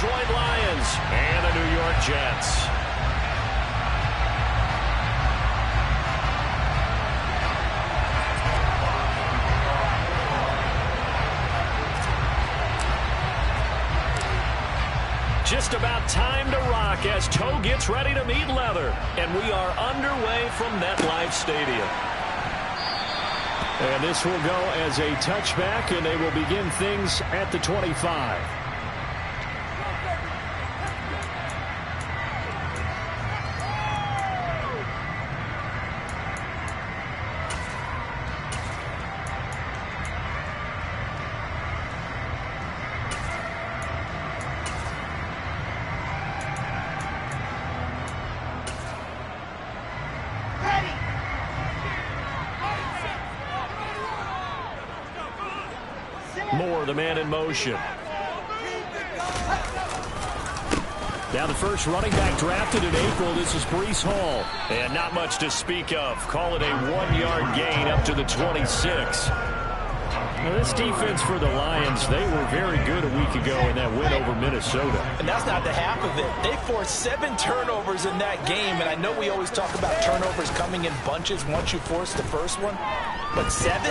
Detroit Lions and the New York Jets. Just about time to rock as toe gets ready to meet leather. And we are underway from MetLife Stadium. And this will go as a touchback, and they will begin things at the 25. Moore, the man in motion. Now the first running back drafted in April, this is Breece Hall. And not much to speak of. Call it a 1-yard gain up to the 26. Now this defense for the Lions, they were very good a week ago in that win over Minnesota. And that's not the half of it. They forced 7 turnovers in that game, and I know we always talk about turnovers coming in bunches once you force the first one, but 7?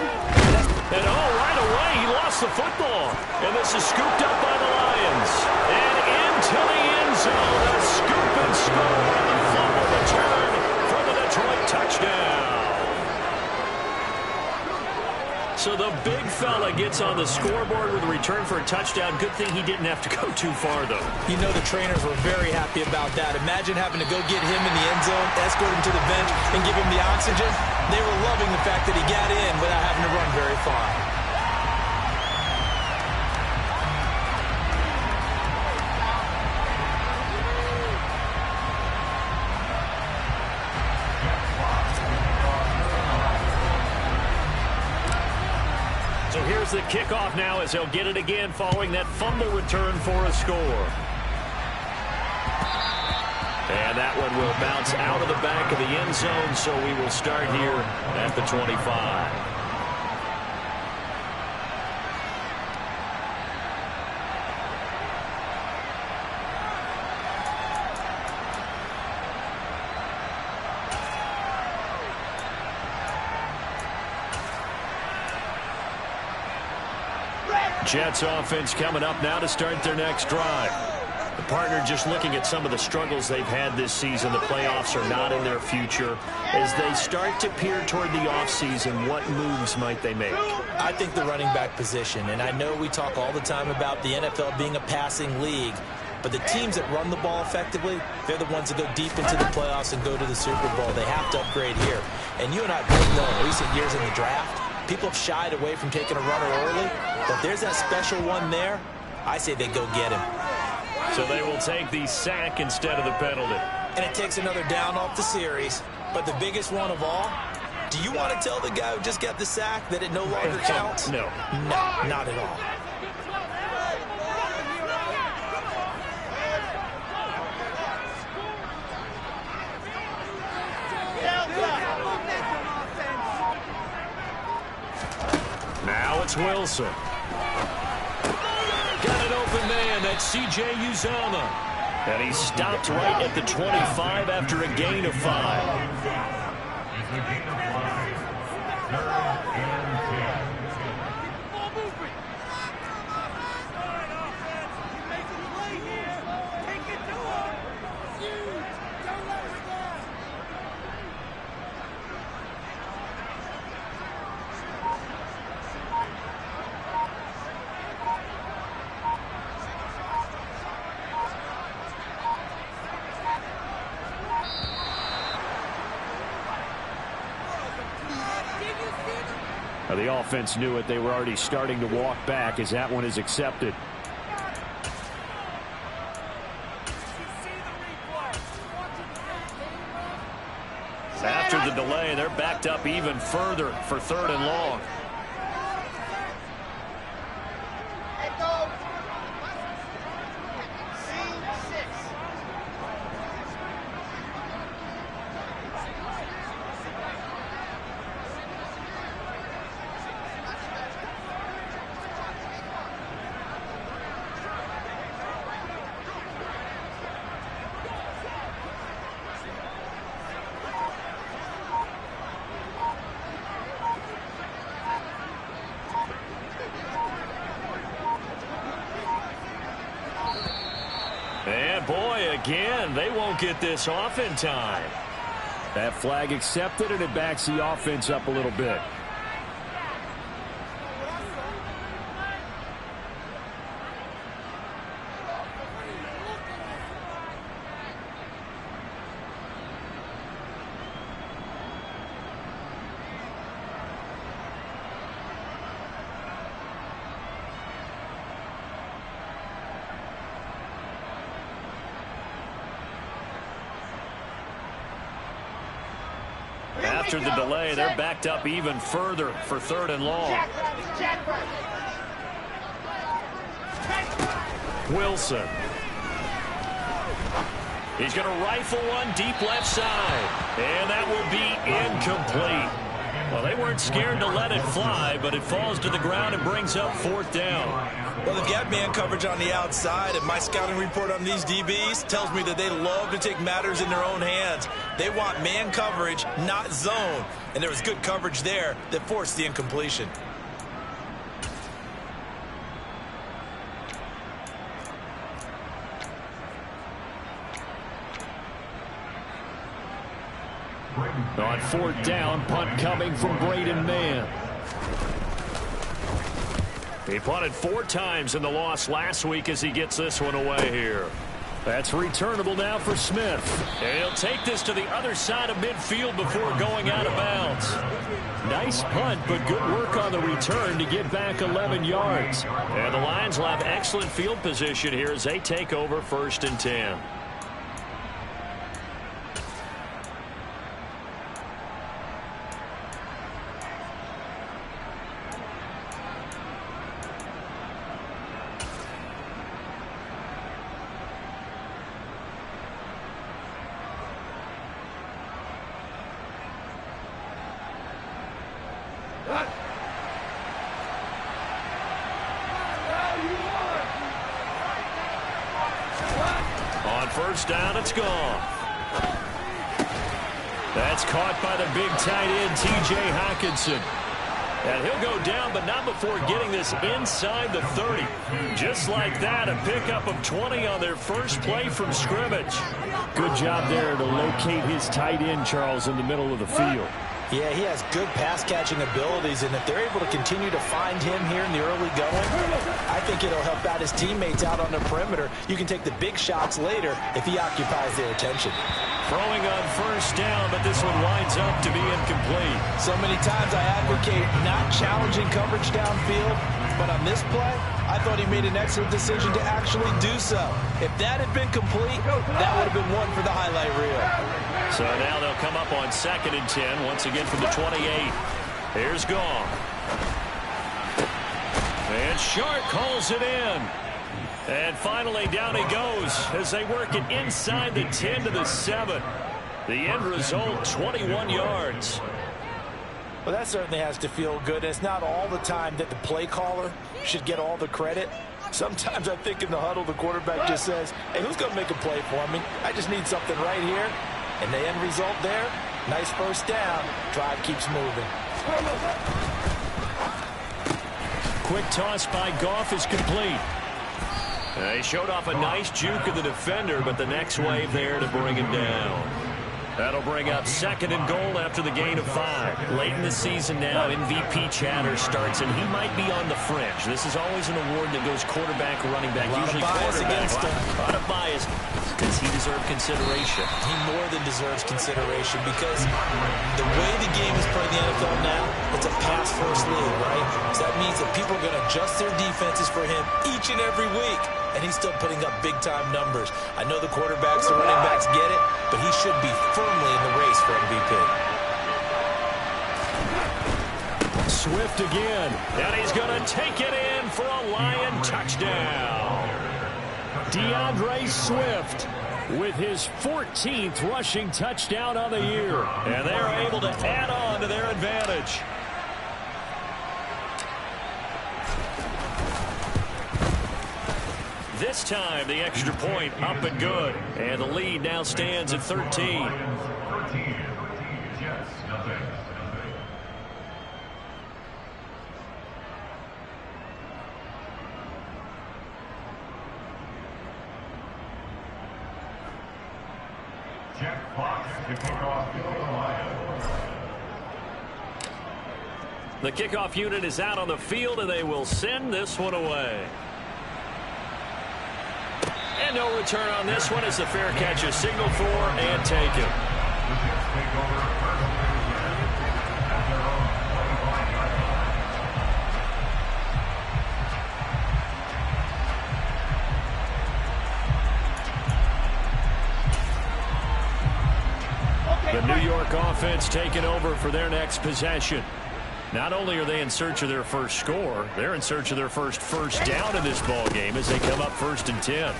And right away, he lost the football. And this is scooped up by the Lions. And into the end zone, a scoop and score on the fumble return for the Detroit touchdown. So the big fella gets on the scoreboard with a return for a touchdown. Good thing he didn't have to go too far, though. You know the trainers were very happy about that. Imagine having to go get him in the end zone, escort him to the bench, and give him the oxygen. They were loving the fact that he got in without having to run very far. So here's the kickoff now as they'll get it again following that fumble return for a score. And that one will bounce out of the back of the end zone, so we will start here at the 25. Jets offense coming up now to start their next drive. The partner just looking at some of the struggles they've had this season. The playoffs are not in their future. As they start to peer toward the offseason, what moves might they make? I think the running back position, and I know we talk all the time about the NFL being a passing league, but the teams that run the ball effectively, they're the ones that go deep into the playoffs and go to the Super Bowl. They have to upgrade here. And you and I both know in recent years in the draft, people have shied away from taking a runner early, but there's that special one there. I say they go get him. So they will take the sack instead of the penalty. And it takes another down off the series. But the biggest one of all, do you want to tell the guy who just got the sack that it no longer counts? No. No, not at all. Now it's Wilson. Got an open man. That's C.J. Uzomah. And he stopped right at the 25 after a gain of 5. The offense knew it. They were already starting to walk back as that one is accepted. After the delay, they're backed up even further for 3rd and long. And boy, again, they won't get this off in time. That flag accepted, and it backs the offense up a little bit. After the delay, they're backed up even further for 3rd and long. Wilson. He's going to rifle one deep left side. And that will be incomplete. Well, they weren't scared to let it fly, but it falls to the ground and brings up 4th down. Well, they've got man coverage on the outside, and my scouting report on these DBs tells me that they love to take matters in their own hands. They want man coverage, not zone. And there was good coverage there that forced the incompletion. On 4th down, punt coming from Braden Mann. He punted 4 times in the loss last week as he gets this one away here. That's returnable now for Smith. And he'll take this to the other side of midfield before going out of bounds. Nice punt, but good work on the return to get back 11 yards. And the Lions will have excellent field position here as they take over 1st and 10. On 1st down, it's gone. That's caught by the big tight end, T.J. Hockenson. And he'll go down, but not before getting this inside the 30. Just like that, a pickup of 20 on their first play from scrimmage. Good job there to locate his tight end, Charles, in the middle of the field. Yeah, he has good pass-catching abilities, and if they're able to continue to find him here in the early going, I think it'll help out his teammates out on the perimeter. You can take the big shots later if he occupies their attention. Throwing on 1st down, but this one winds up to be incomplete. So many times I advocate not challenging coverage downfield, but on this play, I thought he made an excellent decision to actually do so. If that had been complete, that would have been one for the highlight reel. So now they'll come up on 2nd and 10, once again from the 28. Here's Goff. And Sharp calls it in. And finally down he goes as they work it inside the 10 to the 7. The end result, 21 yards. Well, that certainly has to feel good. It's not all the time that the play caller should get all the credit. Sometimes I think in the huddle, the quarterback just says, hey, who's going to make a play for me? I just need something right here. And the end result there, nice 1st down. Drive keeps moving. Quick toss by Goff is complete. He showed off a nice juke of the defender, but the next wave there to bring him down. That'll bring up 2nd and goal after the gain of 5. Late in the season now, MVP chatter starts, and he might be on the fringe. This is always an award that goes quarterback, running back, usually quarterback. A lot of bias. Does he deserve consideration? He more than deserves consideration because the way the game is played in the NFL now, it's a pass-first league, right? So that means that people are going to adjust their defenses for him each and every week. And he's still putting up big-time numbers. I know the quarterbacks, the running backs get it, but he should be firmly in the race for MVP. Swift again, and he's going to take it in for a Lion touchdown. DeAndre Swift with his 14th rushing touchdown on the year. And they're able to add on to their advantage. This time, the extra point up and good. And the lead now stands at 13. Jack Fox to kick off the Lions. The kickoff unit is out on the field, and they will send this one away. And no return on this one as the fair catch is signaled for and taken. The New York offense taking over for their next possession. Not only are they in search of their first score, they're in search of their first down in this ball game as they come up 1st and 10.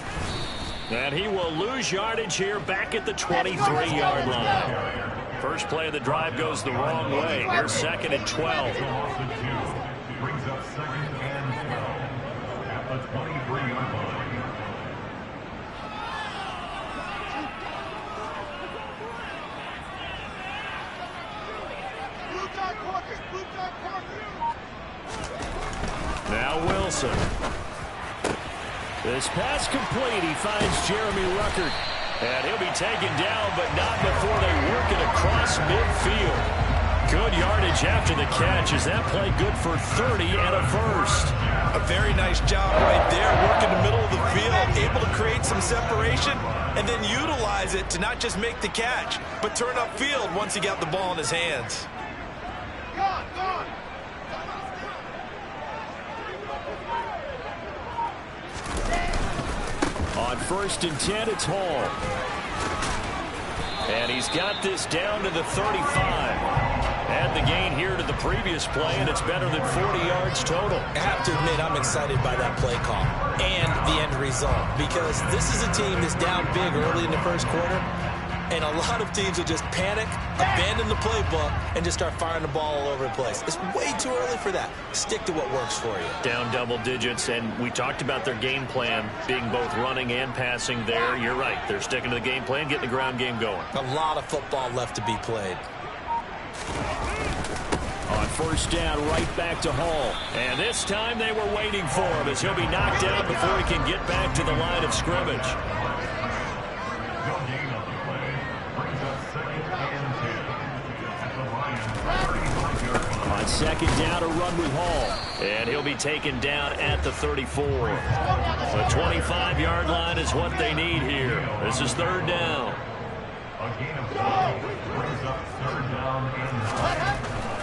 And he will lose yardage here back at the 23-yard line. First play of the drive goes the wrong way. Here's 2nd and 12. Brings up 2nd and 12 at the 23-yard line. Now Wilson. This pass complete. He finds Jeremy Ruckert. And he'll be taken down, but not before they work it across midfield. Good yardage after the catch. Is that play good for 30 and a first? A very nice job right there, working the middle of the field, able to create some separation, and then utilize it to not just make the catch, but turn upfield once he got the ball in his hands. On 1st and 10, it's Hall. And he's got this down to the 35. Add the gain here to the previous play, and it's better than 40 yards total. I have to admit, I'm excited by that play call and the end result, because this is a team that's down big early in the first quarter, and a lot of teams will just panic, abandon the playbook, and just start firing the ball all over the place. It's way too early for that. Stick to what works for you. Down double digits, and we talked about their game plan being both running and passing there. You're right. They're sticking to the game plan, getting the ground game going. A lot of football left to be played. On 1st down, right back to Hall. And this time they were waiting for him as he'll be knocked down before he can get back to the line of scrimmage. On 2nd down, a run with Hall. And he'll be taken down at the 34. The 25-yard line is what they need here. This is 3rd down.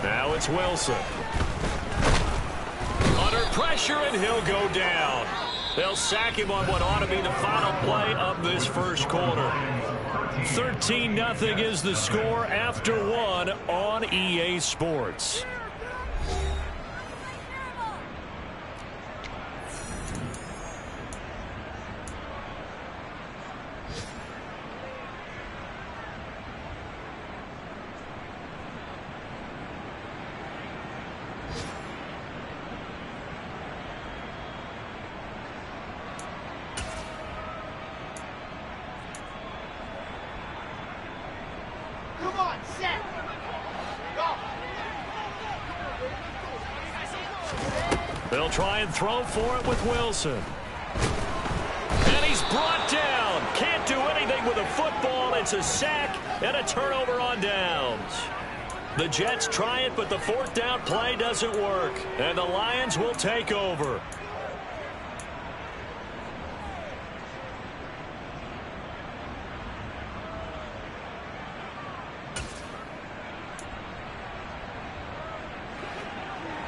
Now it's Wilson. Under pressure, and he'll go down. They'll sack him on what ought to be the final play of this first quarter. 13-0 is the score after 1 on EA Sports. They'll try and throw for it with Wilson. And he's brought down. Can't do anything with a football. It's a sack and a turnover on downs. The Jets try it, but the 4th down play doesn't work. And the Lions will take over.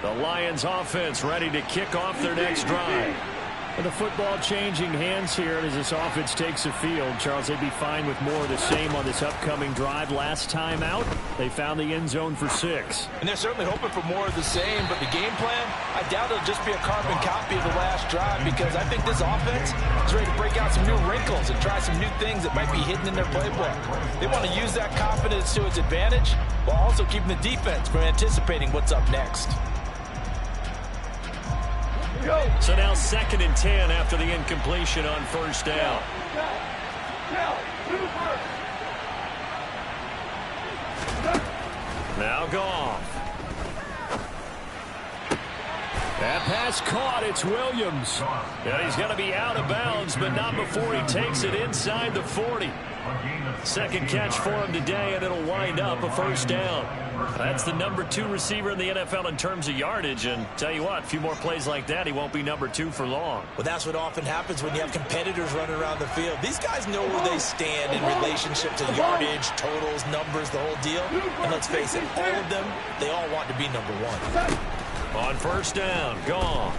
The Lions offense ready to kick off their next drive. And the football changing hands here as this offense takes the field. Charles, they'd be fine with more of the same on this upcoming drive. Last time out, they found the end zone for 6. And they're certainly hoping for more of the same, but the game plan, I doubt it'll just be a carbon copy of the last drive, because I think this offense is ready to break out some new wrinkles and try some new things that might be hidden in their playbook. They want to use that confidence to its advantage while also keeping the defense from anticipating what's up next. So now 2nd and 10 after the incompletion on 1st down. Now Goff. That pass caught. It's Williams. And he's going to be out of bounds, but not before he takes it inside the 40. Second catch for him today, and it'll wind up a first down. That's the number 2 receiver in the NFL in terms of yardage. And tell you what, a few more plays like that, he won't be number 2 for long. Well, that's what often happens when you have competitors running around the field. These guys know where they stand in relationship to yardage, totals, numbers, the whole deal. And let's face it, all of them, they all want to be number 1. On first down, Goff.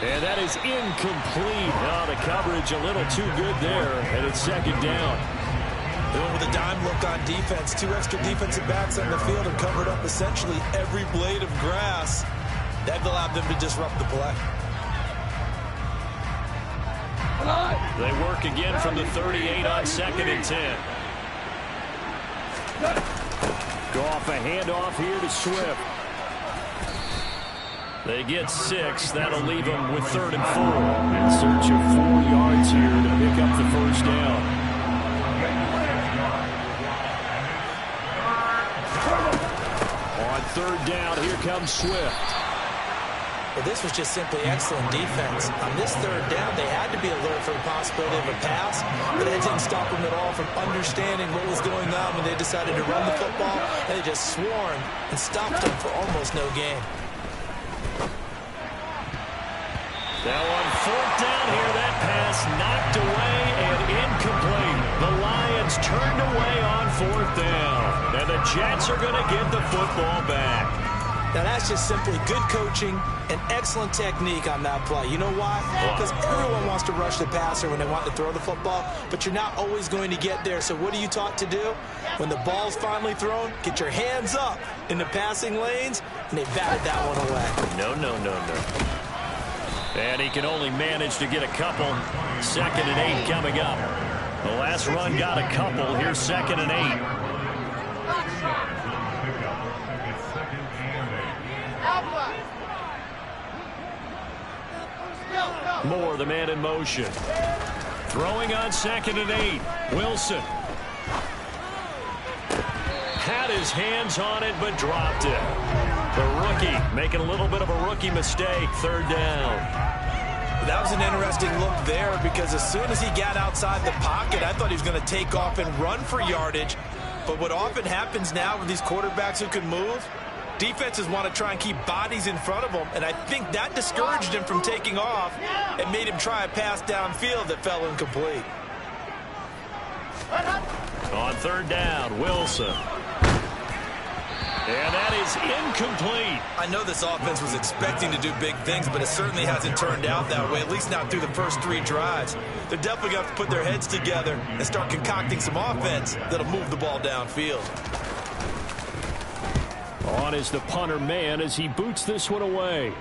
And that is incomplete. Oh, the coverage a little too good there, and it's second down. Doing with a dime look on defense. 2 extra defensive backs on the field and covered up essentially every blade of grass. That allowed them to disrupt the play. They work again from the 38 on second and 10. Goff, a handoff here to Swift. They get 6. That'll leave them with 3rd and 4. In search of 4 yards here to pick up the first down. On 3rd down, here comes Swift. Well, this was just simply excellent defense. On this 3rd down, they had to be alert for the possibility of a pass, but that didn't stop them at all from understanding what was going on when they decided to run the football, and they just swarmed and stopped them for almost no gain. Now on 4th down here, that pass knocked away and incomplete. The Lions turned away on 4th down. And the Jets are going to get the football back. Now that's just simply good coaching and excellent technique on that play. You know why? Because everyone wants to rush the passer when they want to throw the football, but you're not always going to get there. So what are you taught to do? When the ball's finally thrown, get your hands up in the passing lanes, and they batted that one away. No. And he can only manage to get a couple. 2nd and 8 coming up. The last run got a couple. Here's 2nd and 8. Moore, the man in motion. Throwing on 2nd and 8. Wilson. Had his hands on it, but dropped it. The rookie making a little bit of a rookie mistake. 3rd down. That was an interesting look there because as soon as he got outside the pocket, I thought he was going to take off and run for yardage. But what often happens now with these quarterbacks who can move, defenses want to try and keep bodies in front of them, and I think that discouraged him from taking off and made him try a pass downfield that fell incomplete. On 3rd down, Wilson. And that is incomplete. I know this offense was expecting to do big things, but it certainly hasn't turned out that way, at least not through the first 3 drives. They're definitely going to have to put their heads together and start concocting some offense that'll move the ball downfield. On is the punter man as he boots this one away.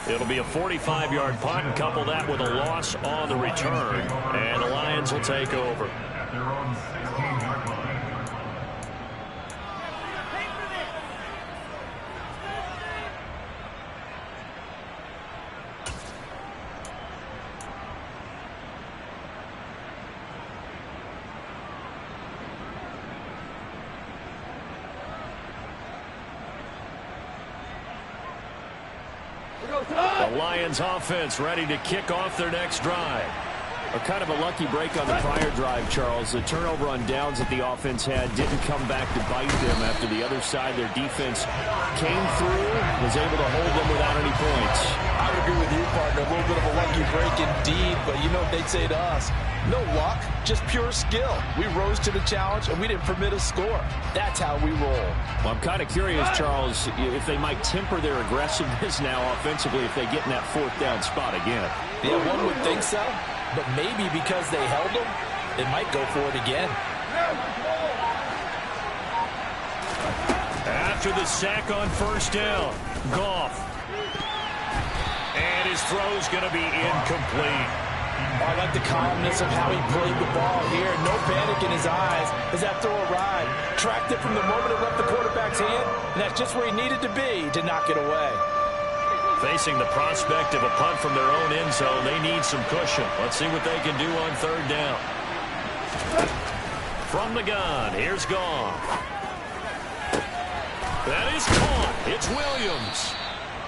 It'll be a 45-yard punt and couple that with a loss on the return. And the Lions will take over. At their own 16-yard line. The Lions offense ready to kick off their next drive. A kind of a lucky break on the prior drive, Charles. The turnover on downs that the offense had didn't come back to bite them after the other side. Their defense came through, was able to hold them without any points. I would agree with you, partner. A little bit of a lucky break indeed, but you know what they'd say to us? No luck, just pure skill. We rose to the challenge, and we didn't permit a score. That's how we roll. Well, I'm kind of curious, Charles, if they might temper their aggressiveness now offensively if they get in that 4th down spot again. Yeah, one would think so, but maybe because they held them, they might go for it again. After the sack on 1st down, Goff. And his throw's going to be incomplete. I like the calmness of how he played the ball here. No panic in his eyes as that throw arrived. Tracked it from the moment it left the quarterback's hand, and that's just where he needed to be to knock it away. Facing the prospect of a punt from their own end zone, they need some cushion. Let's see what they can do on 3rd down. From the gun, here's Goff. That is caught. It's Williams.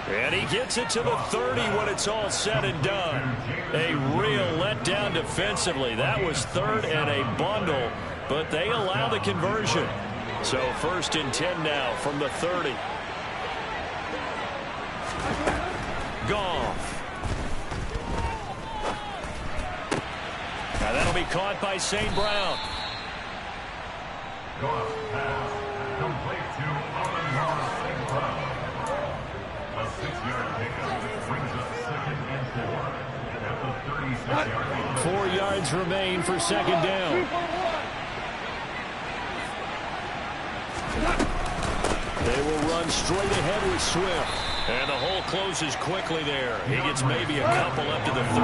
And he gets it to the 30 when it's all said and done. A real letdown defensively. That was third and a bundle, but they allow the conversion. So 1st and 10 now from the 30. Goff. Now that'll be caught by St. Brown. Goff pass complete to Amon-Ra St. Brown. A 6-yard pickup brings up 2nd and 4 at the 36-yard line. 4 yards remain for 2nd down. They will run straight ahead with Swift. And the hole closes quickly there. He gets maybe a couple up to the 38.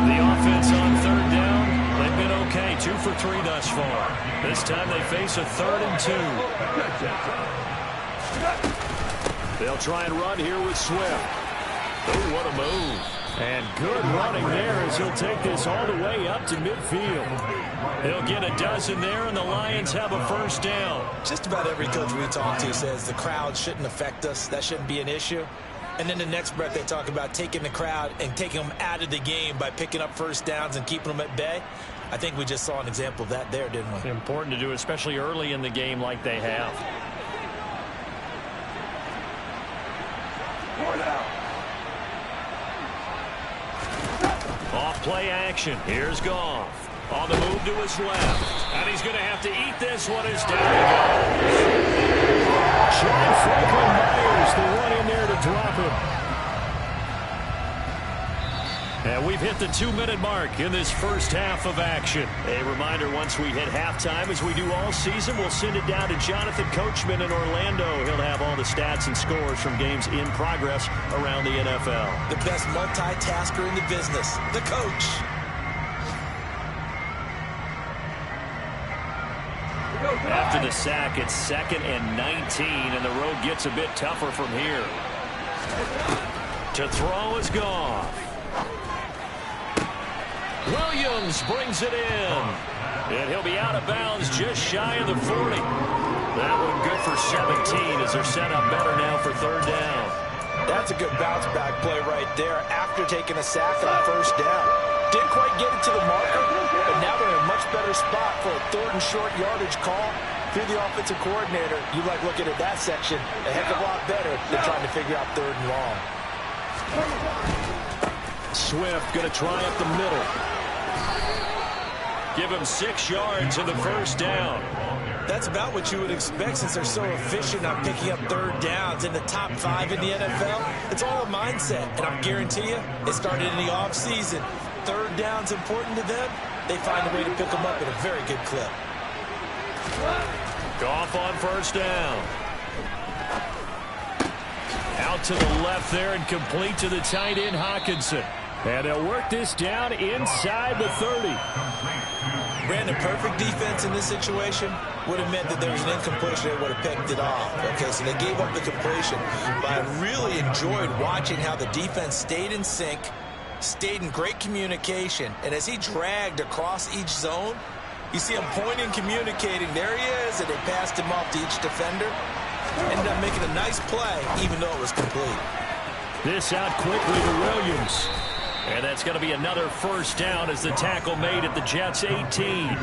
The offense on 3rd down, they've been okay. 2 for 3 thus far. This time they face a 3rd and 2. They'll try and run here with Swift. Oh, what a move. And good running there as he'll take this all the way up to midfield. He'll get a dozen there, and the Lions have a 1st down. Just about every coach we talk to says the crowd shouldn't affect us. That shouldn't be an issue. And then the next breath they talk about taking the crowd and taking them out of the game by picking up 1st downs and keeping them at bay. I think we just saw an example of that there, didn't we? Important to do, especially early in the game like they have. Off play action. Here's Goff. On the move to his left. And he's going to have to eat this one as down he goes. John Franklin Myers, the one in there to drop him. And we've hit the 2-minute mark in this first half of action. A reminder, once we hit halftime, as we do all season, we'll send it down to Jonathan Coachman in Orlando. He'll have all the stats and scores from games in progress around the NFL. The best multitasker in the business, the coach. After the sack, it's 2nd and 19, and the road gets a bit tougher from here. To throw is Goff. Williams brings it in. And he'll be out of bounds just shy of the 40. That one good for 17 as they're set up better now for 3rd down. That's a good bounce back play right there after taking a sack on 1st down. Didn't quite get it to the marker, but now they're in a much better spot for a 3rd and short yardage call. Through the offensive coordinator, you like looking at that section a heck of a lot better than trying to figure out 3rd and long. Swift going to try up the middle. Give him 6 yards in the 1st down. That's about what you would expect since they're so efficient on picking up 3rd downs in the top 5 in the NFL. It's all a mindset, and I guarantee you, it started in the offseason. 3rd down's important to them. They find a way to pick them up at a very good clip. Goff on 1st down. Out to the left there and complete to the tight end Hockenson. And they'll work this down inside the 30. Brandon, perfect defense in this situation would have meant that there was an incompletion. They would have picked it off. Okay, so they gave up the completion. But I really enjoyed watching how the defense stayed in sync, stayed in great communication. And as he dragged across each zone, you see him pointing, communicating. There he is, and they passed him off to each defender. Ended up making a nice play, even though it was complete. This out quickly to Williams. And that's going to be another 1st down as the tackle made at the Jets' 18.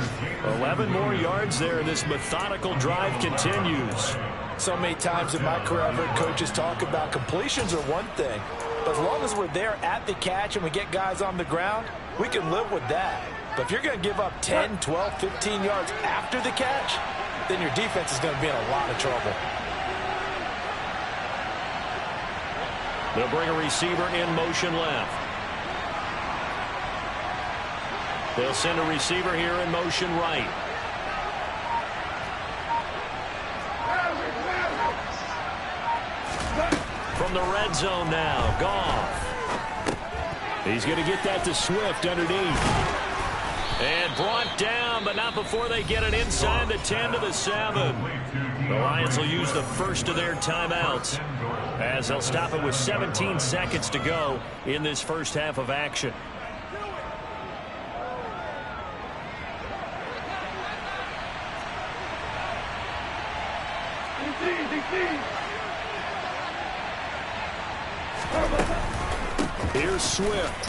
11 more yards there, and this methodical drive continues. So many times in my career, I've heard coaches talk about completions are one thing. But as long as we're there at the catch and we get guys on the ground, we can live with that. But if you're going to give up 10, 12, 15 yards after the catch, then your defense is going to be in a lot of trouble. They'll bring a receiver in motion left. They'll send a receiver here in motion right. From the red zone now, Goff. He's going to get that to Swift underneath. And brought down, but not before they get it inside the 10 to the 7. The Lions will use the first of their timeouts as they'll stop it with 17 seconds to go in this first half of action. Here's Swift.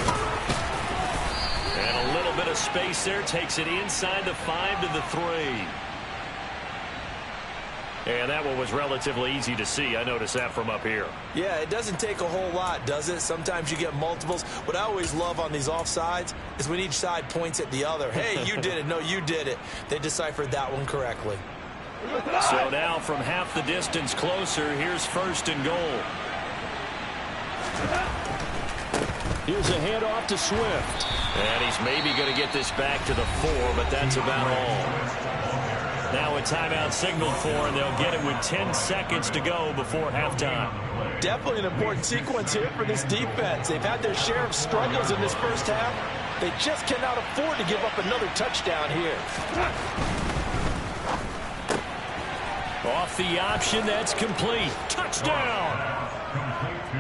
And a little bit of space there. Takes it inside the 5 to the 3. And that one was relatively easy to see. I noticed that from up here. Yeah, it doesn't take a whole lot, does it? Sometimes you get multiples. What I always love on these offsides is when each side points at the other. Hey, you did it. No, you did it. They deciphered that one correctly. So now from half the distance closer, here's 1st and goal. Here's a handoff to Swift. And he's maybe going to get this back to the 4, but that's about all. Now a timeout signal for, and they'll get it with 10 seconds to go before halftime. Definitely an important sequence here for this defense. They've had their share of struggles in this first half. They just cannot afford to give up another touchdown here. Off the option, that's complete. Touchdown!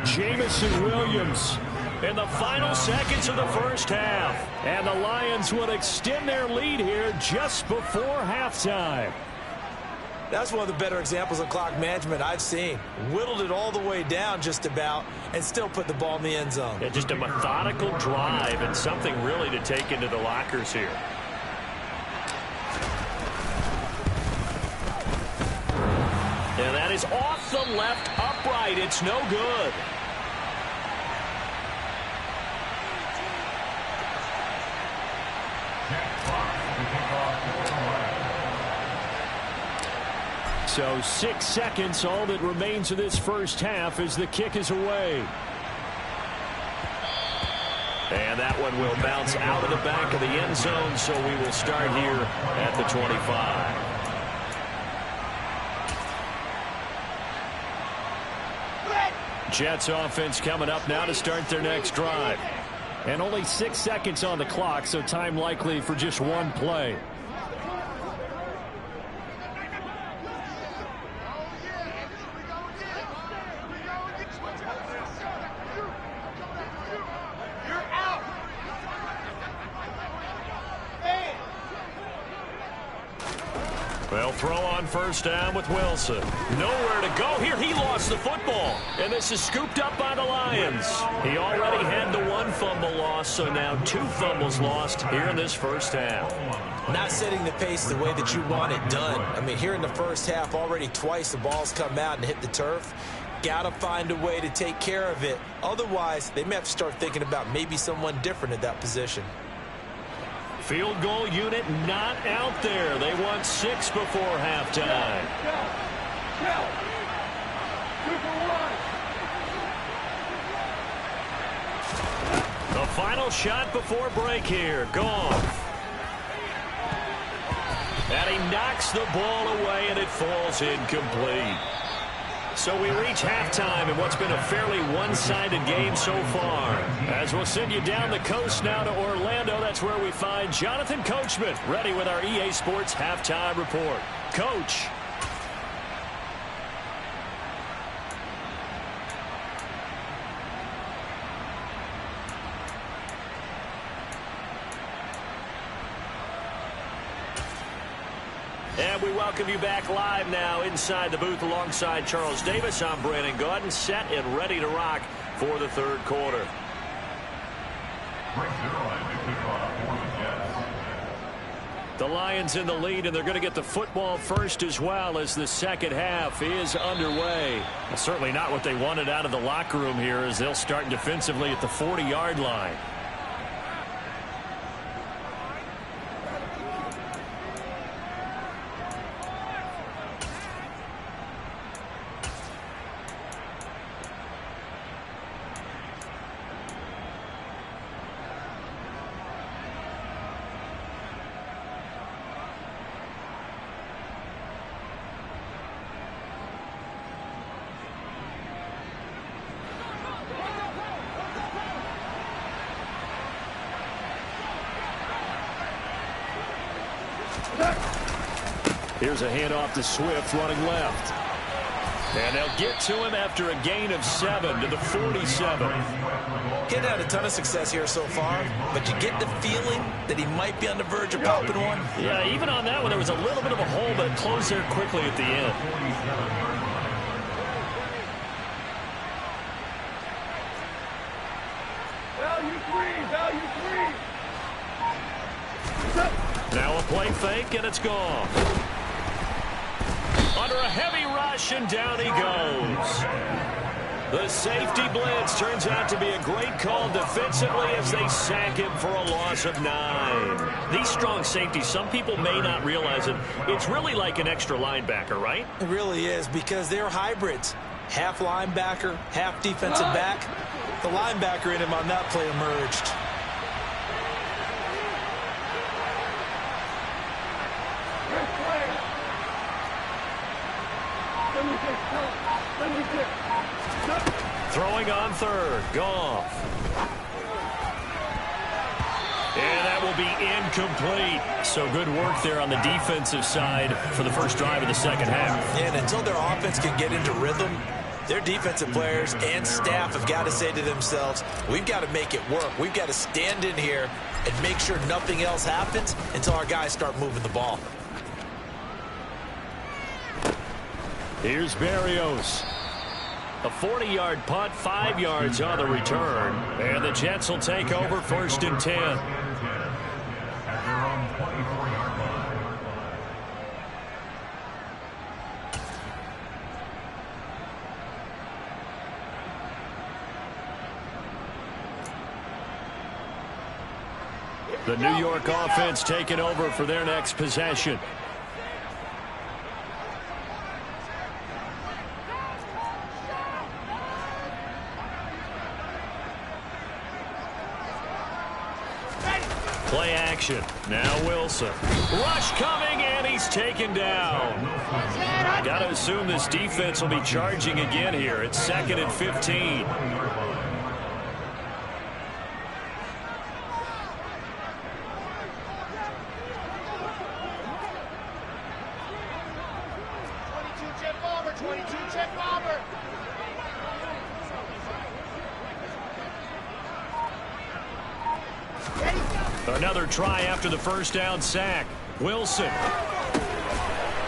Jamison Williams in the final seconds of the first half. And the Lions will extend their lead here just before halftime. That's one of the better examples of clock management I've seen. Whittled it all the way down just about and still put the ball in the end zone. Yeah, just a methodical drive and something really to take into the lockers here. And that is off the left upright. It's no good. So 6 seconds, all that remains of this first half as the kick is away. And that one will bounce out of the back of the end zone, so we will start here at the 25. Jets offense coming up now to start their next drive. And only 6 seconds on the clock, so time likely for just one play. Well, throw on first down with Wilson. Nowhere to go here. He lost the football. And this is scooped up by the Lions. He already had the 1 fumble loss, so now 2 fumbles lost here in this first half. Not setting the pace the way that you want it done. I mean, here in the first half, already twice the ball's come out and hit the turf. Got to find a way to take care of it. Otherwise, they may have to start thinking about maybe someone different at that position. Field goal unit not out there. They want 6 before halftime. The final shot before break here. Goff. And he knocks the ball away, and it falls incomplete. So we reach halftime in what's been a fairly one-sided game so far. As we'll send you down the coast now to Orlando, that's where we find Jonathan Coachman ready with our EA Sports Halftime Report. Coach. And we welcome you back live now inside the booth alongside Charles Davis. I'm Brandon Gaudin, set and ready to rock for the third quarter. The Lions in the lead, and they're going to get the football first as well as the second half is underway. Well, certainly not what they wanted out of the locker room here as they'll start defensively at the 40-yard line. Here's a handoff to Swift running left. And they'll get to him after a gain of 7 to the 47. Getting had a ton of success here so far, but you get the feeling that he might be on the verge of popping one. Yeah, even on that one, there was a little bit of a hole, but closed there quickly at the end. Now a play fake, and it's gone. Under a heavy rush, and down he goes. The safety blitz turns out to be a great call defensively as they sack him for a loss of 9. These strong safeties, some people may not realize it. It's really like an extra linebacker, right? It really is, because they're hybrids. Half linebacker, half defensive back. The linebacker in him on that play emerged. Throwing on third, Goff. And that will be incomplete. So good work there on the defensive side for the first drive of the second half. And until their offense can get into rhythm, their defensive players and staff have got to say to themselves, we've got to make it work. We've got to stand in here and make sure nothing else happens until our guys start moving the ball. Here's Berrios. A 40-yard punt, 5 yards on the return. And the Jets will take over 1st and 10. At their own 24-yard line. The New York offense taking over for their next possession. Play action. Now Wilson. Rush coming, and he's taken down. Got to assume this defense will be charging again here. It's 2nd and 15. Another try after the first down sack. Wilson.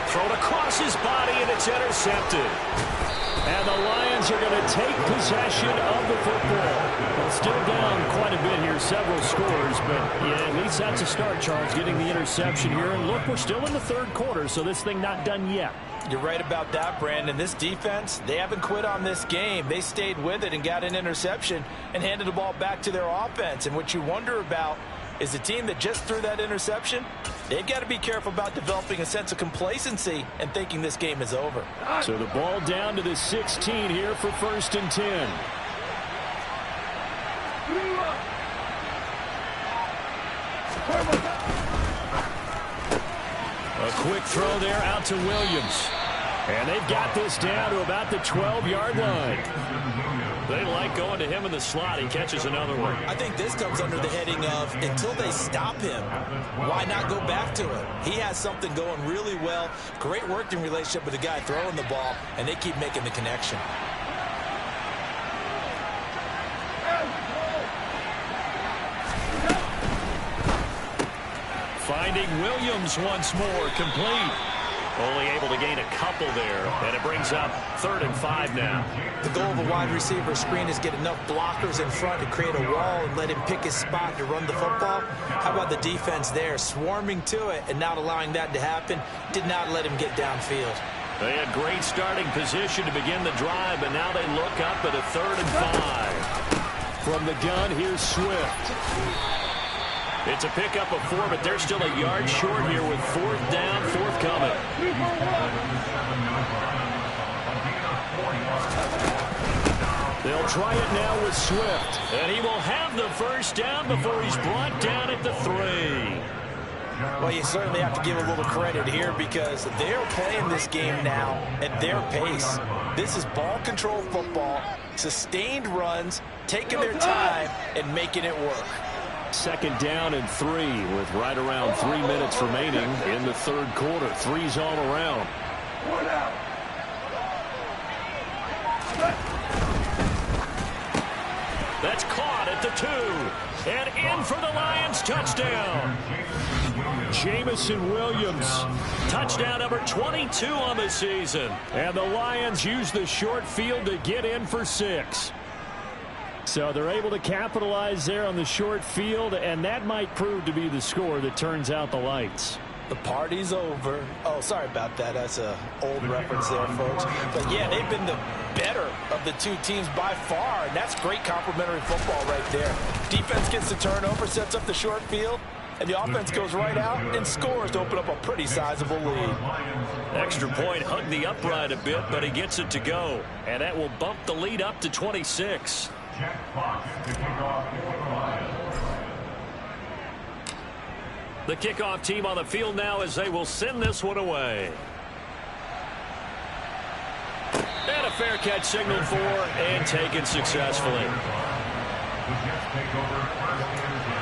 Thrown across his body, and it's intercepted. And the Lions are going to take possession of the football. Well, still down quite a bit here, several scores, but yeah, at least that's a start, Charles, getting the interception here. And look, we're still in the third quarter, so this thing not done yet. You're right about that, Brandon. This defense, they haven't quit on this game. They stayed with it and got an interception and handed the ball back to their offense. And what you wonder about is the team that just threw that interception, they've got to be careful about developing a sense of complacency and thinking this game is over. So the ball down to the 16 here for 1st and 10. A quick throw there out to Williams. And they've got this down to about the 12-yard line. They like going to him in the slot. He catches another one. I think this comes under the heading of until they stop him, why not go back to it? He has something going really well. Great working relationship with the guy throwing the ball, and they keep making the connection. Finding Williams once more, complete. Only able to gain a couple there, and it brings up 3rd and 5 now. The goal of a wide receiver screen is get enough blockers in front to create a wall and let him pick his spot to run the football. How about the defense there, swarming to it and not allowing that to happen? Did not let him get downfield. They had great starting position to begin the drive, but now they look up at a 3rd and 5. From the gun, here's Swift. It's a pickup of 4, but they're still a yard short here with 4th down, forthcoming. They'll try it now with Swift, and he will have the first down before he's brought down at the 3. Well, you certainly have to give a little credit here because they're playing this game now at their pace. This is ball control football, sustained runs, taking their time and making it work. 2nd down and 3 with right around 3 minutes remaining in the third quarter. 3's all around. That's caught at the 2. And in for the Lions touchdown. Jamison Williams. Touchdown number 22 on the season. And the Lions use the short field to get in for 6. So they're able to capitalize there on the short field, and that might prove to be the score that turns out the lights. The party's over. Oh, sorry about that. That's an old reference there, folks. But, yeah, they've been the better of the two teams by far, and that's great complementary football right there. Defense gets the turnover, sets up the short field, and the offense goes right out and scores to open up a pretty sizable lead. Extra point hugged the upright a bit, but he gets it to go. And that will bump the lead up to 26. Jack Fox to kick off for the Lions. The kickoff team on the field now as they will send this one away. And a fair catch signaled for and taken successfully. The Jets take over first and 10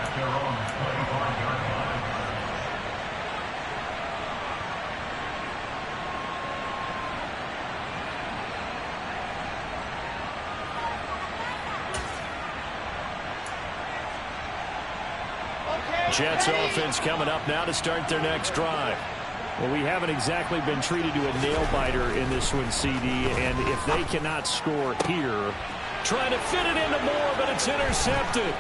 at their own 25-yard line. Jets offense coming up now to start their next drive. Well, we haven't exactly been treated to a nail-biter in this one, CD, and if they cannot score here, trying to fit it into Moore, but it's intercepted.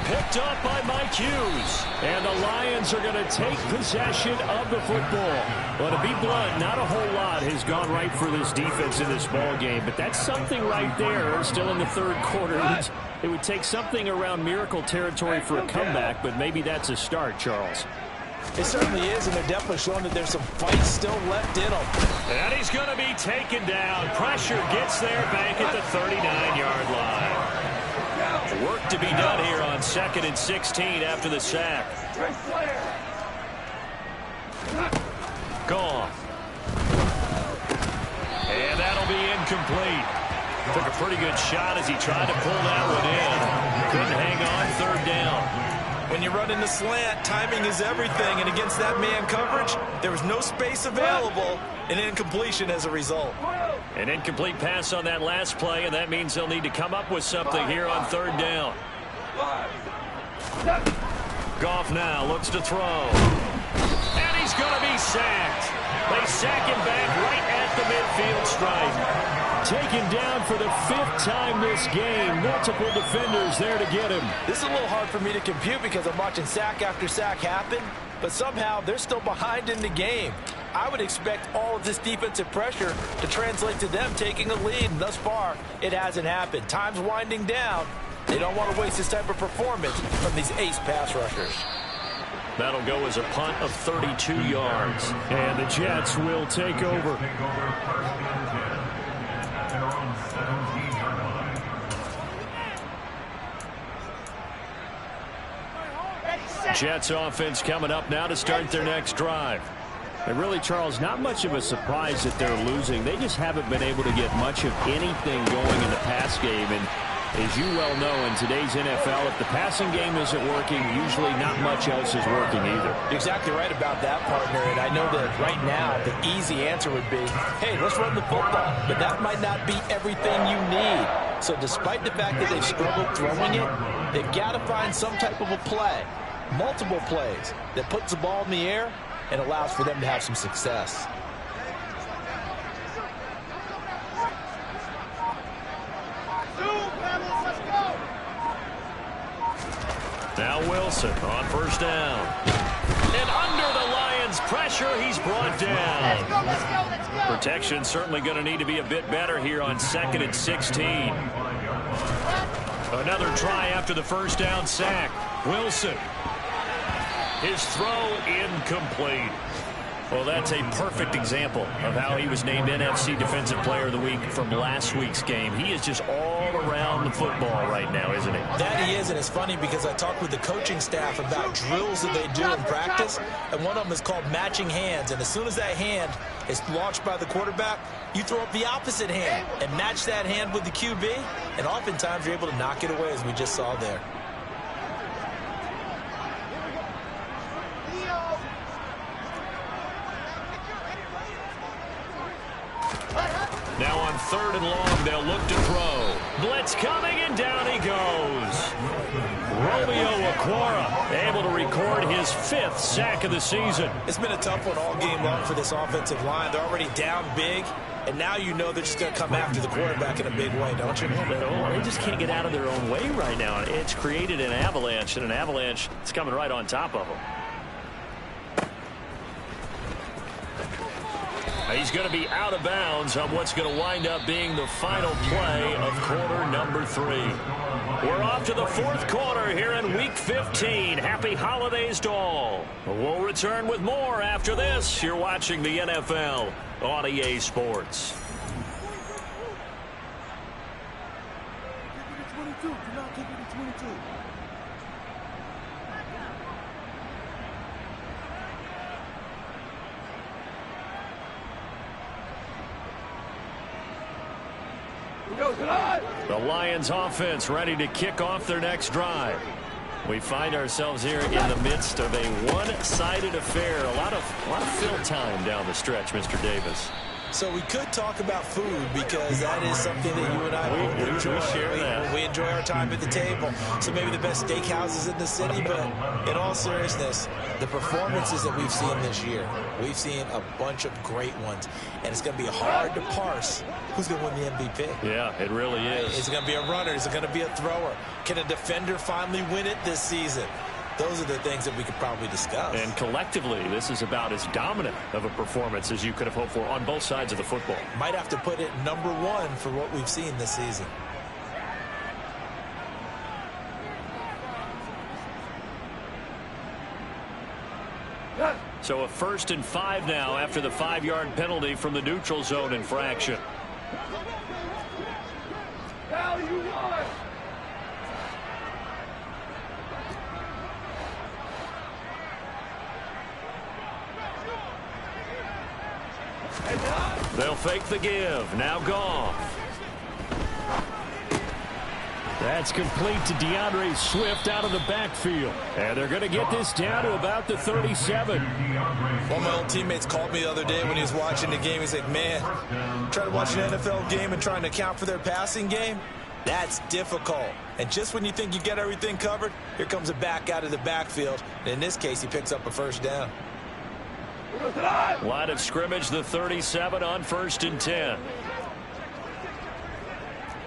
Picked up by Mike Hughes. And the Lions are going to take possession of the football. Well, to be blunt, not a whole lot has gone right for this defense in this ball game, but that's something right there. Still in the third quarter. It would take something around miracle territory for a comeback, but maybe that's a start, Charles. It certainly is, and they're definitely showing that there's some fight still left in them. And he's going to be taken down. Pressure gets there back at the 39-yard line. Work to be done here on 2nd and 16 after the sack. Gone. And that'll be incomplete. Took a pretty good shot as he tried to pull that one in. Couldn't hang on, 3rd down. When you run in the slant, timing is everything, and against that man coverage, there was no space available, and incompletion as a result. An incomplete pass on that last play, and that means they'll need to come up with something here on 3rd down. Goff now looks to throw. And he's going to be sacked. They sack him back right at the midfield stripe. Taken down for the 5th time this game. Multiple defenders there to get him. This is a little hard for me to compute because I'm watching sack after sack happen, but somehow they're still behind in the game. I would expect all of this defensive pressure to translate to them taking a lead, and thus far, it hasn't happened. Time's winding down. They don't want to waste this type of performance from these ace pass rushers. That'll go as a punt of 32 yards. And the Jets will take over. Take over first and 10 at their own 17-yard line. Jets offense coming up now to start their next drive. And really, Charles, not much of a surprise that they're losing. They just haven't been able to get much of anything going in the pass game. And as you well know, in today's NFL, if the passing game isn't working, usually not much else is working either. You're exactly right about that, partner. And I know that right now the easy answer would be, hey, let's run the football. But that might not be everything you need. So despite the fact that they've struggled throwing it, they've got to find some type of a play, multiple plays, that puts the ball in the air and allows for them to have some success. Now Wilson on 1st down. And under the Lions' pressure, he's brought down. Let's go. Protection certainly going to need to be a bit better here on 2nd and 16. Another try after the 1st down sack. Wilson. His throw incomplete. Well, that's a perfect example of how he was named NFC Defensive Player of the Week from last week's game. He is just all around the football right now, isn't he? That he is, and it's funny because I talked with the coaching staff about drills that they do in practice, and one of them is called matching hands. And as soon as that hand is launched by the quarterback, you throw up the opposite hand and match that hand with the QB, and oftentimes you're able to knock it away, as we just saw there. Now on 3rd and long, they'll look to throw. Blitz coming, and down he goes. Romeo Okwara able to record his 5th sack of the season. It's been a tough one all game long for this offensive line. They're already down big, and now you know they're just going to come after the quarterback in a big way, don't you? They just can't get out of their own way right now. It's created an avalanche, and an avalanche is coming right on top of them. He's going to be out of bounds on what's going to wind up being the final play of quarter number 3. We're off to the 4th quarter here in Week 15. Happy holidays to all. We'll return with more after this. You're watching the NFL on EA Sports. The Lions offense ready to kick off their next drive. We find ourselves here in the midst of a one-sided affair. A lot of fill time down the stretch, Mr. Davis. So we could talk about food because that is something that you and I enjoy. We enjoy our time at the table. So maybe the best steakhouses in the city, but in all seriousness, the performances that we've seen this year, we've seen a bunch of great ones, and it's going to be hard to parse who's going to win the MVP. Yeah, it really is. Is it going to be a runner? Is it going to be a thrower? Can a defender finally win it this season? Those are the things that we could probably discuss. And collectively, this is about as dominant of a performance as you could have hoped for on both sides of the football. Might have to put it number 1 for what we've seen this season. So a 1st and 5 now after the 5-yard penalty from the neutral zone infraction. Now you want. They'll fake the give. Now Goff. That's complete to DeAndre Swift out of the backfield. And they're going to get this down to about the 37. One of my old teammates called me the other day when he was watching the game. He's like, man, trying to watch an NFL game and trying to account for their passing game, that's difficult. And just when you think you get everything covered, here comes a back out of the backfield. And in this case, he picks up a 1st down. Line of scrimmage, the 37 on 1st and 10.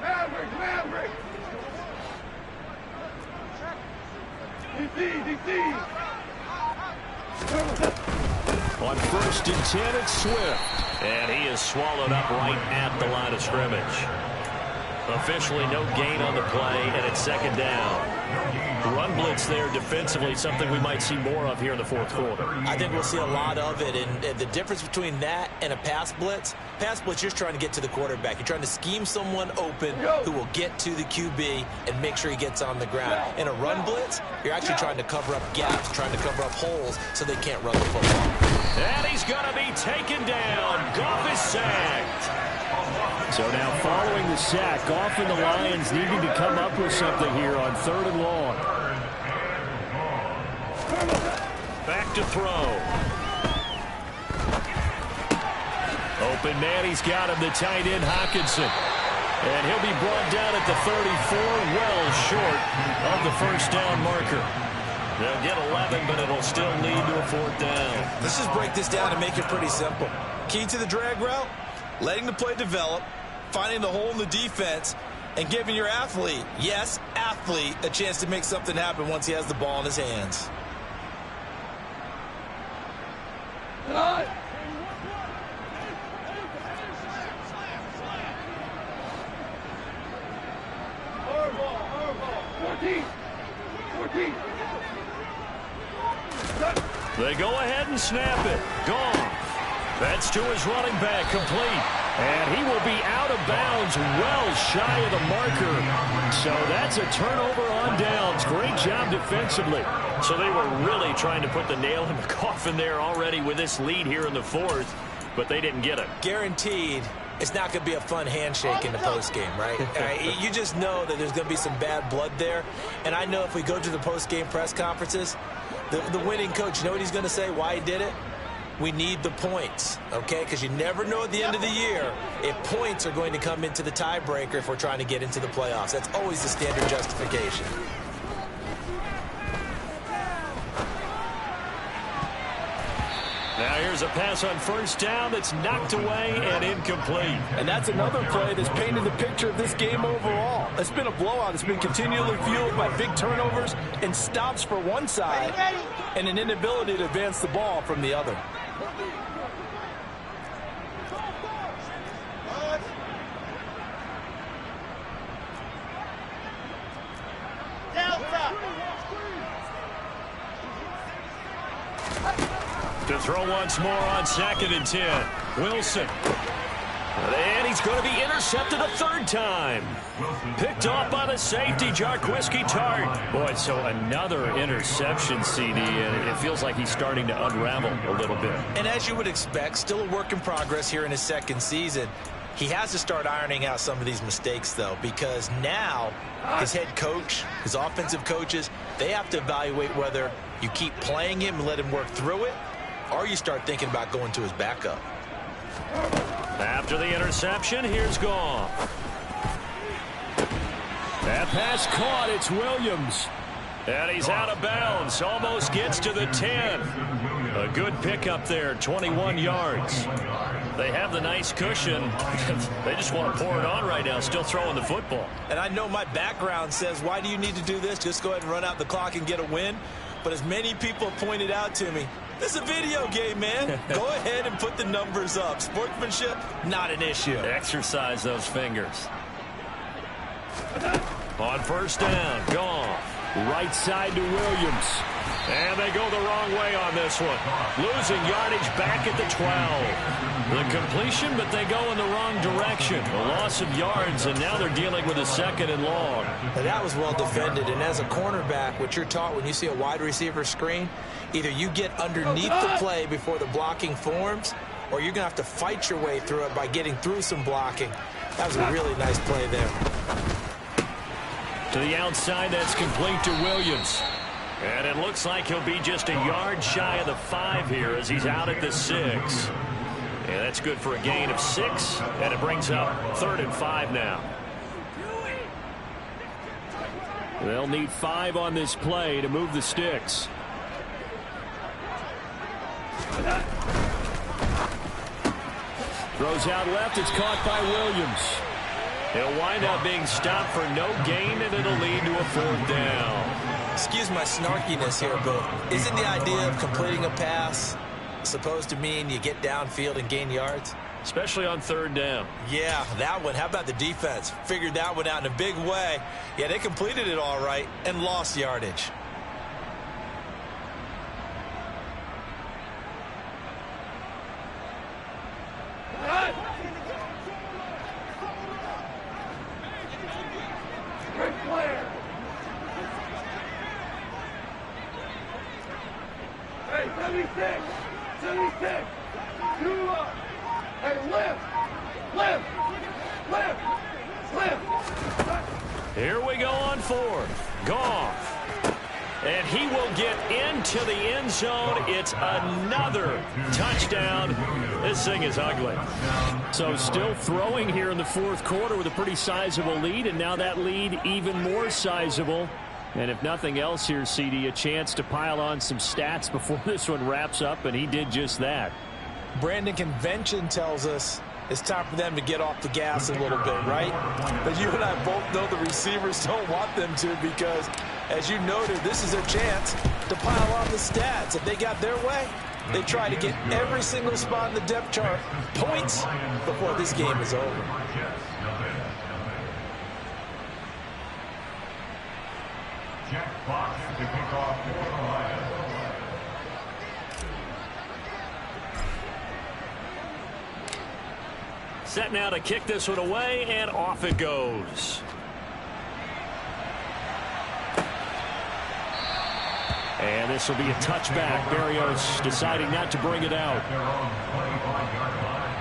Maverick. DC. On 1st and 10, it's Swift. And he is swallowed up right at the line of scrimmage. Officially no gain on the play, and it's 2nd down. Run blitz there defensively, something we might see more of here in the 4th quarter. I think we'll see a lot of it, and the difference between that and a pass blitz, you're trying to get to the quarterback. You're trying to scheme someone open who will get to the QB and make sure he gets on the ground. In a run blitz, you're actually trying to cover up gaps, trying to cover up holes so they can't run the football. And he's going to be taken down. Goff is sacked. So now following the sack, Goff and the Lions needing to come up with something here on 3rd and long. Back to throw. Open man, he's got him, the tight end Hockenson. And he'll be brought down at the 34, well short of the 1st down marker. They'll get 11, but it'll still lead to a 4th down. Let's just break this down and make it pretty simple. Key to the drag route, letting the play develop, finding the hole in the defense, and giving your athlete, yes, athlete, a chance to make something happen once he has the ball in his hands. They go ahead and snap it. Gone. That's to his running back, complete. And he will be out of bounds, well shy of the marker. So that's a turnover on downs. Great job defensively. So they were really trying to put the nail in the coffin there already with this lead here in the 4th, but they didn't get it. Guaranteed, it's not going to be a fun handshake in the postgame, right? You just know that there's going to be some bad blood there. And I know if we go to the postgame press conferences, the winning coach, you know what he's going to say, why he did it? We need the points, okay? Because you never know at the end of the year if points are going to come into the tiebreaker if we're trying to get into the playoffs. That's always the standard justification. Now here's a pass on first down that's knocked away and incomplete. And that's another play that's painted the picture of this game overall. It's been a blowout. It's been continually fueled by big turnovers and stops for one side and an inability to advance the ball from the other. To throw once more on 2nd and 10. Wilson. And he's going to be intercepted a third time. Picked off by the safety, Jaquiski Tartt. Boy, so another interception, CD, and it feels like he's starting to unravel a little bit. And as you would expect, still a work in progress here in his second season. He has to start ironing out some of these mistakes, though, because now his head coach, his offensive coaches, they have to evaluate whether you keep playing him and let him work through it, or you start thinking about going to his backup. After the interception, here's Goff. That pass caught. It's Williams. And he's out of bounds. Almost gets to the 10. A good pickup there, 21 yards. They have the nice cushion. They just want to pour it on right now, still throwing the football. And I know my background says, why do you need to do this? Just go ahead and run out the clock and get a win. But as many people pointed out to me, this is a video game, man. Go ahead and put the numbers up. Sportsmanship, not an issue. Exercise those fingers. On first down, Goff. Right side to Williams. And they go the wrong way on this one. Losing yardage back at the 12. The completion, but they go in the wrong direction. A loss of yards, and now they're dealing with a 2nd and long. Now that was well defended, and as a cornerback, what you're taught when you see a wide receiver screen, either you get underneath the play before the blocking forms, or you're going to have to fight your way through it by getting through some blocking. That was a really nice play there. To the outside, that's complete to Williams. And it looks like he'll be just a yard shy of the 5 here as he's out at the 6. And that's good for a gain of 6, and it brings up 3rd and 5 now. They'll need 5 on this play to move the sticks. Throws out left. It's caught by Williams. He'll wind up being stopped for no gain, and it'll lead to a 4th down. Excuse my snarkiness here, but isn't the idea of completing a pass supposed to mean you get downfield and gain yards? Especially on 3rd down. Yeah, that one. How about the defense? Figured that one out in a big way. Yeah, they completed it all right and lost yardage. Hey, 76! 76! You up! Hey, lift! Here we go on 4th. Goff. And he will get into the end zone. It's another touchdown. This thing is ugly. So still throwing here in the 4th quarter with a pretty sizable lead, and now that lead even more sizable. And if nothing else here, CD, a chance to pile on some stats before this one wraps up, and he did just that. Brandon, convention tells us it's time for them to get off the gas a little bit, right? But you and I both know the receivers don't want them to because, as you noted, this is their chance to pile on the stats. If they got their way, they try to get every single spot in the depth chart points before this game is over. Jack Fox to kick off for the Lions. Set now to kick this one away, and off it goes. And this will be a touchback. Berrios deciding not to bring it out. Their own 25-yard line.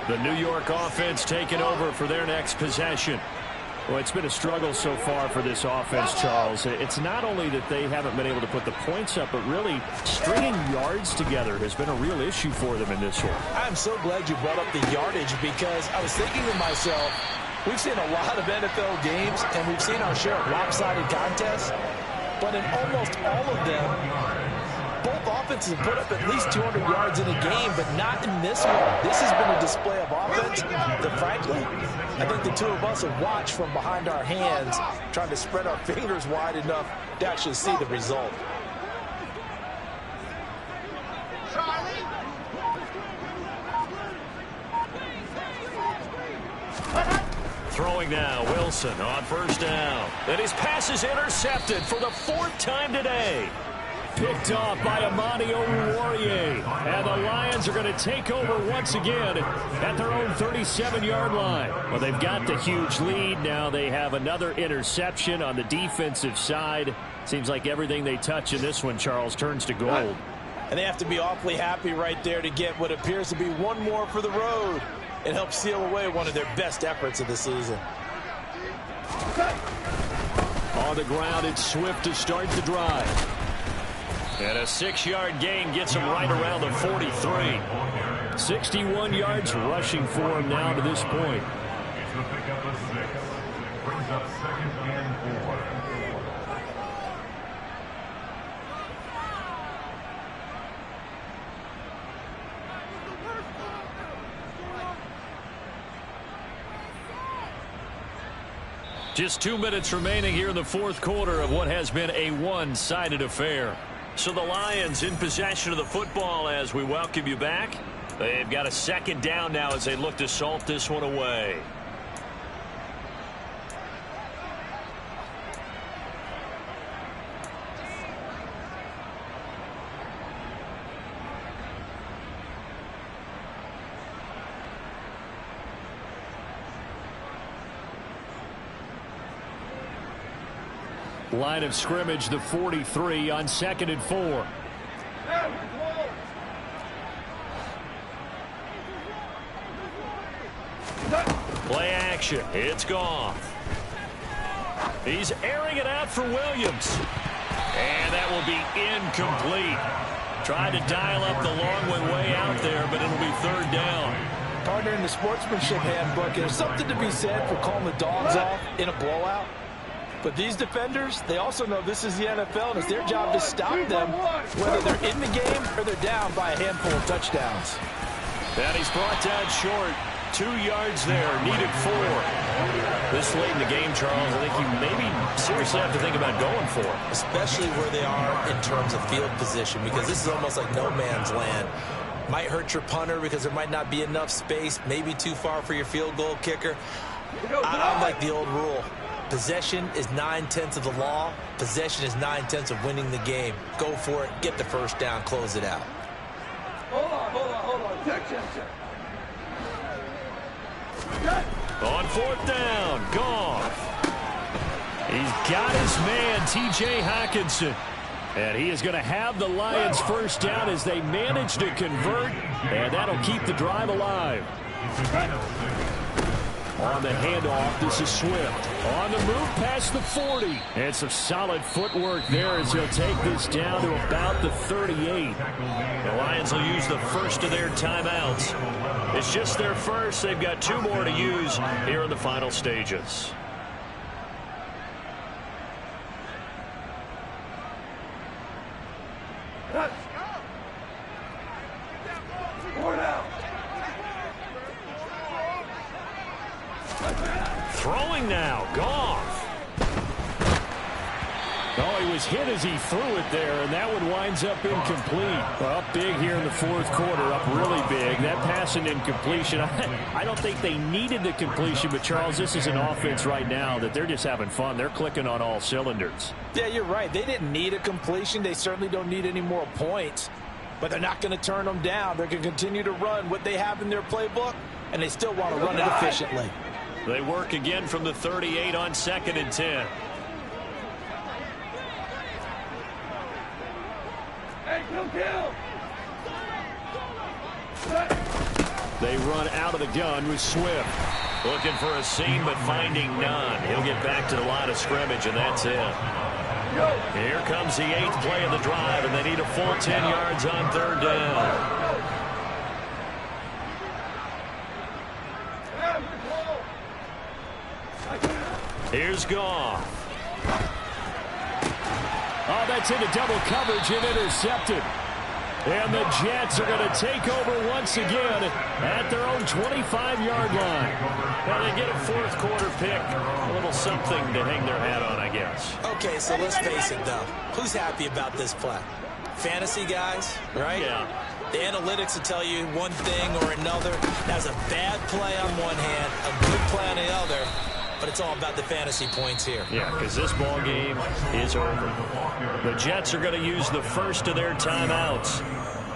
The New York offense taking over for their next possession. Well, it's been a struggle so far for this offense, Charles. It's not only that they haven't been able to put the points up, but really stringing yards together has been a real issue for them in this one. I'm so glad you brought up the yardage because I was thinking to myself, we've seen a lot of NFL games, and we've seen our share of lopsided contests, but in almost all of them, both offenses have put up at least 200 yards in a game, but not in this one. This has been a display of offense that, frankly, I think the two of us have watched from behind our hands, trying to spread our fingers wide enough to actually see the result. Throwing now, Wilson on first down. And his pass is intercepted for the 4th time today. Picked off by Amani Oruwariye. And the Lions are going to take over once again at their own 37-yard line. Well, they've got the huge lead. Now they have another interception on the defensive side. Seems like everything they touch in this one, Charles, turns to gold. And they have to be awfully happy right there to get what appears to be one more for the road. It helps seal away one of their best efforts of the season. On the ground, it's Swift to start the drive. And a 6-yard gain gets him right around the 43. 61 yards rushing for him now to this point. It's the pickup of 6. Brings up 2nd and 4. Just 2 minutes remaining here in the 4th quarter of what has been a one-sided affair. So the Lions in possession of the football as we welcome you back. They've got a 2nd down now as they look to salt this one away. Line of scrimmage, the 43 on 2nd and 4. Play action. It's gone. He's airing it out for Williams. And that will be incomplete. Tried to dial up the long way out there, but it'll be 3rd down. Partner, in the sportsmanship handbook, there's something to be said for calling the dogs off in a blowout. But these defenders, they also know this is the NFL, and it's their job to stop them, whether they're in the game or they're down by a handful of touchdowns. And he's brought down short. 2 yards there, needed 4. This late in the game, Charles, I think you maybe seriously have to think about going for it. Especially where they are in terms of field position, because this is almost like no man's land. Might hurt your punter because there might not be enough space, maybe too far for your field goal kicker. I like the old rule. Possession is 9/10 of the law. Possession is 9/10 of winning the game. Go for it. Get the 1st down. Close it out. Hold on. Check. On 4th down, Goff. He's got his man, T.J. Hockenson. And he is going to have the Lions 1st down as they manage to convert. And that'll keep the drive alive. On the handoff, this is Swift. On the move past the 40. And some solid footwork there as he'll take this down to about the 38. The Lions will use the first of their timeouts. It's just their first. They've got 2 more to use here in the final stages. Throwing now, Goff. Oh, he was hit as he threw it there, and that one winds up incomplete. Well, up big here in the 4th quarter, up really big. That pass and incompletion, I don't think they needed the completion, but Charles, this is an offense right now that they're just having fun. They're clicking on all cylinders. Yeah, you're right. They didn't need a completion. They certainly don't need any more points, but they're not going to turn them down. They're going to continue to run what they have in their playbook, and they still want to run it efficiently. They work again from the 38 on 2nd and 10. Hey, kill. They run out of the gun with Swift. Looking for a seam, but finding none. He'll get back to the line of scrimmage, and that's it. Here comes the 8th play of the drive, and they need a full 10 yards on 3rd down. Here's Goff. Oh, that's into double coverage and intercepted. And the Jets are going to take over once again at their own 25-yard line. Well, they get a 4th quarter pick. A little something to hang their hat on, I guess. Okay, so let's face it, though. Who's happy about this play? Fantasy guys, right? Yeah. The analytics will tell you one thing or another. That's a bad play on one hand, a good play on the other. But it's all about the fantasy points here. Yeah, because this ball game is over. The Jets are going to use the first of their timeouts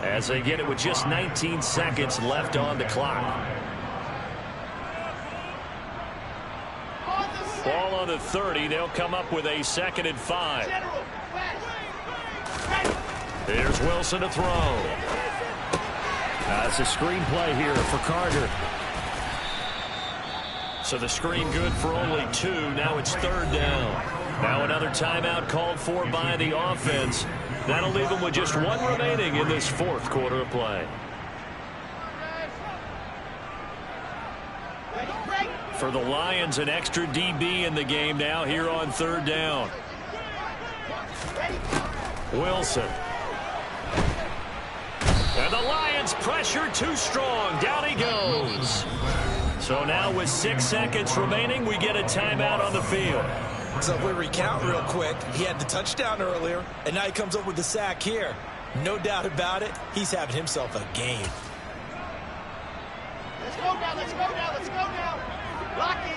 as they get it with just 19 seconds left on the clock. Ball on the 30. They'll come up with a 2nd and 5. Here's Wilson to throw. It's a screen play here for Carter. So the screen good for only 2. Now it's 3rd down. Now another timeout called for by the offense. That'll leave them with just 1 remaining in this 4th quarter of play. For the Lions, an extra DB in the game now here on 3rd down. Wilson. And the Lions pressure too strong. Down he goes. So now with 6 seconds remaining, we get a timeout on the field. So if we recount real quick, he had the touchdown earlier, and now he comes up with the sack here. No doubt about it, he's having himself a game. Let's go now, let's go now, let's go now. Lock it.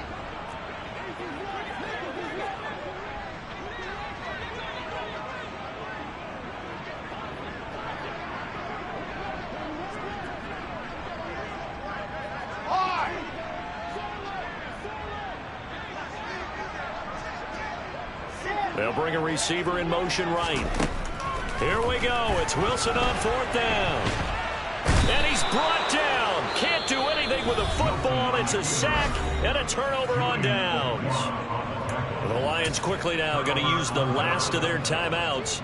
They'll bring a receiver in motion right. Here we go. It's Wilson on 4th down. And he's brought down. Can't do anything with a football. It's a sack and a turnover on downs. The Lions quickly now going to use the last of their timeouts.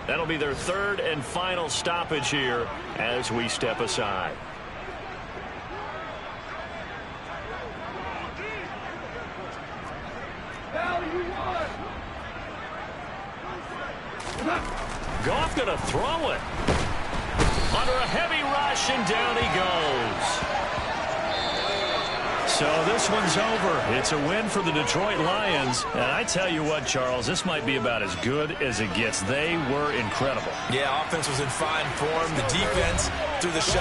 That'll be their 3rd and final stoppage here as we step aside. Goff going to throw it. Under a heavy rush, and down he goes. So this one's over. It's a win for the Detroit Lions. And I tell you what, Charles, this might be about as good as it gets. They were incredible. Yeah, offense was in fine form. The defense through the shot.